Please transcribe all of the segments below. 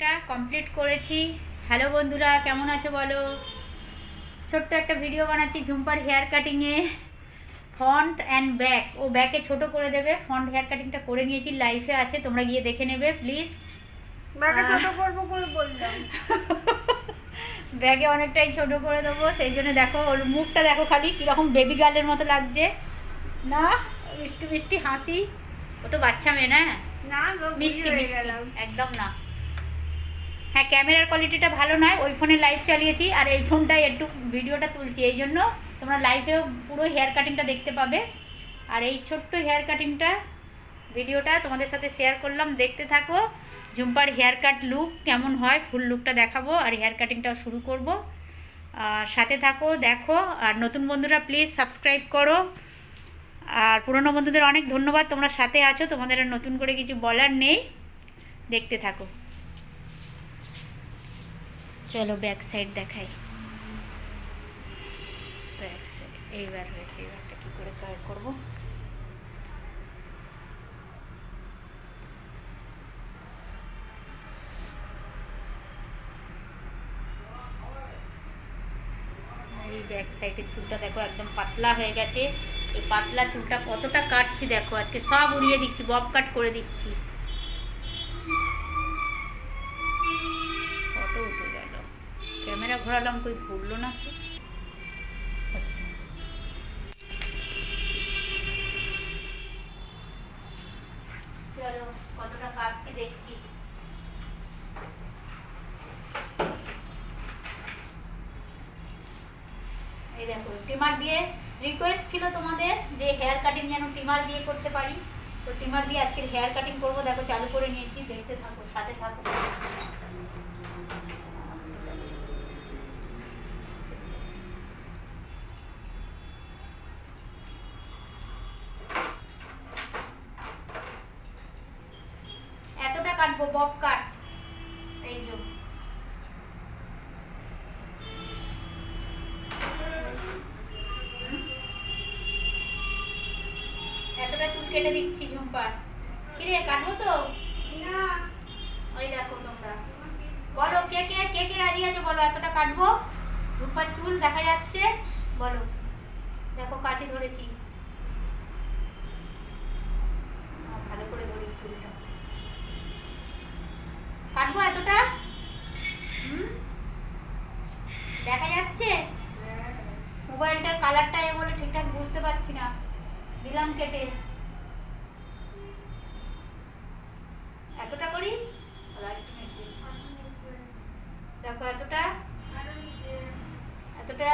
টা কমপ্লিট করেছি। হ্যালো বন্ধুরা, কেমন আছো বলো। ছোট্ট একটা ভিডিও বানাচ্ছি ঝুম্পার হেয়ার কাটিংয়ে, ফ্রন্ট অ্যান্ড ব্যাক। ও ব্যাকে ছোট করে দেবে, ফ্রন্ট হেয়ার কাটিংটা করে নিয়েছি, লাইফে আছে, তোমরা গিয়ে দেখে নেবে প্লিজ। ব্যাগে ছোট করবো করে বললাম, ব্যাগে অনেকটাই ছোট করে দেবো, সেই জন্য দেখো ওর মুখটা দেখো খালি কীরকম বেবি গার্লের মতো লাগছে না, মিষ্টি মিষ্টি হাসি। ও তো বাচ্চা মেয়ে না, না গো মিষ্টি হয়ে মিষ্টি গেলাম। একদম না। হ্যাঁ, ক্যামেরার কোয়ালিটিটা ভালো নয়, ওই ফোনে লাইভ চালিয়েছি আর এই ফোনটায় একটু ভিডিওটা তুলছি, এই জন্য তোমরা লাইভেও পুরো হেয়ার কাটিংটা দেখতে পাবে। আর এই ছোট্ট হেয়ার কাটিংটা ভিডিওটা তোমাদের সাথে শেয়ার করলাম, দেখতে থাকো। ঝুম্পার হেয়ার কাট লুক কেমন হয়, ফুল লুকটা দেখাবো আর হেয়ার কাটিংটাও শুরু করব। সাথে থাকো, দেখো। আর নতুন বন্ধুরা প্লিজ সাবস্ক্রাইব করো, আর পুরনো বন্ধুদের অনেক ধন্যবাদ, তোমরা সাথে আছো, তোমাদের আর নতুন করে কিছু বলার নেই, দেখতে থাকো। চলো ব্যাক সাইড দেখাই। ব্যাক সাইড এইবার হয়েছে, এবারটা কী করে কাট করবো। এই ব্যাক সাইডের চুলটা দেখো একদম পাতলা হয়ে গেছে। এই পাতলা চুলটা কতটা কাটছি দেখো, আজকে সব উড়িয়ে দিচ্ছি, বব কাট করে দিচ্ছি। ফটো উঠে গেল, ক্যামেরা ঘোরালাম, কই ঘুরলো না তো। আচ্ছা, চলো কতটা কাটছি দেখছি। এই দেখো ট্রিমার দিয়ে, রিকোয়েস্ট ছিল তোমাদের যে হেয়ার কাটিং যেন ট্রিমার দিয়ে করতে পারি, তো ট্রিমার দিয়ে আজকে হেয়ার কাটিং করবো। দেখো চালু করে নিয়েছি, দেখতে থাকো, সাথে থাকো। এতটা কাটবো, বব কাট। এই যে এতটা চুল কেটে দিচ্ছি ঝুম্পার। কিরে কাটবো তো না ওই দেখো, তোমরা বলো কে কে কে কে রাজি আছে বলো, এতটা কাটবো। ঝুম্পার চুল দেখা যাচ্ছে, বলো। দেখো কাছে ধরেছি, ভালো করে ধরি চুলটা। কাটবো এতটা, দেখা যাচ্ছে। মোবাইলটার কালারটা এ বলে ঠিকঠাক বুঝতে পারছি না, দিলাম কেটে। এতটা করি, দেখো এতটা, এতটা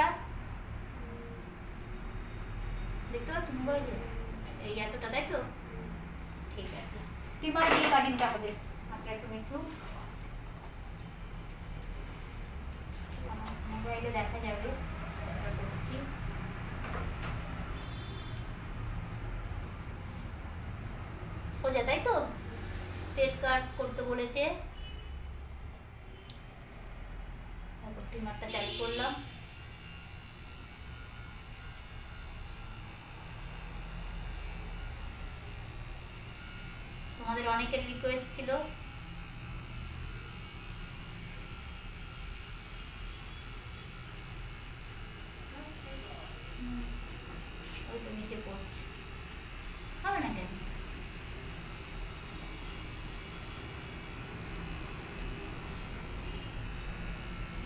দেখতে পাচ্ছ মোবাইলে, এই এতটা, তাই তো? ঠিক আছে, টিমার দিয়ে কাটিংটা হবে, মাত্র একটু নিচু, মোবাইলে দেখা যাবে। করছি সোজা, তাই তো? স্ট্রেট কাট করতে বলেছে, ট্রিমারটা চালু করলাম। তোমাদের অনেকের রিকোয়েস্ট ছিল, ওই তো নিচে পড়ছে, হবে না কেন?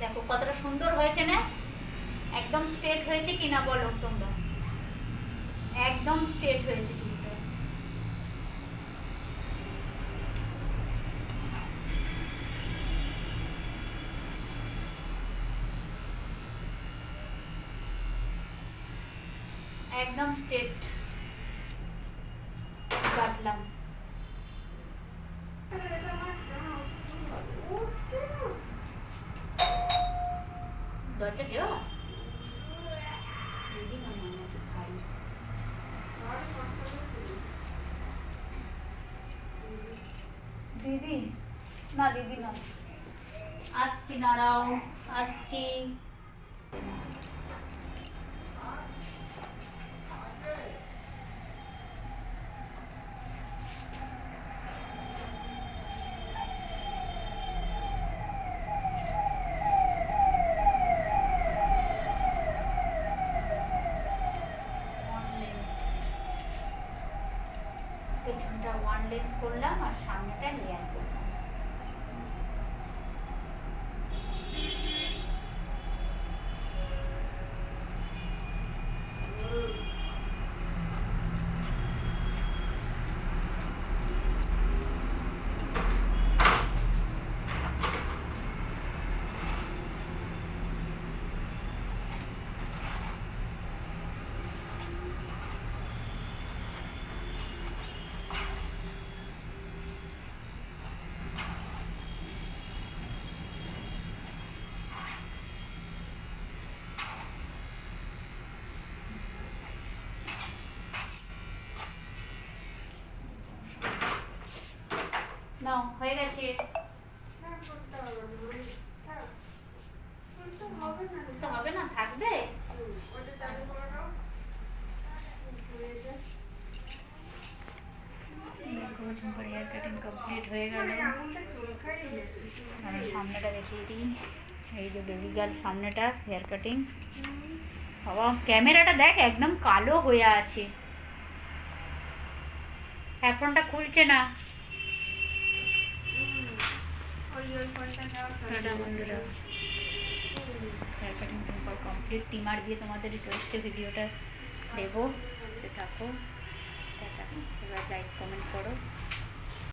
দেখো কতটা সুন্দর হয়েছে না, একদম স্ট্রেট হয়েছে কিনা বলো তোমরা, একদম স্ট্রেট হয়েছে চুলটা। একদম স্ট্রেট কাটলাম। দরজা দেওয়া দিদি না, দিদি না, দিদি না, আসছি, দাঁড়াও আসছি। করলাম আর সামনেটা লেয়ার করলাম। নাও হয়ে গেছে। তো হবে না, থাকবে। দেখো ঝুম্পার হেয়ার কাটিং কমপ্লিট হয়ে গেল। আমি সামনেটা দেখিয়ে দিই, এই যে বেবি গার্ল সামনেটা হেয়ার কাটিং। বাবা ক্যামেরাটা দেখ একদম কালো হয়ে আছে, হেডফোনটা খুলছে না। বন্ধুরা হেয়ার কাটিং কমপ্লিট, টিমার দিয়ে তোমাদের রিকোয়েস্টে ভিডিওটা দেবো, থাকো। টাটা, এবার লাইক কমেন্ট করো।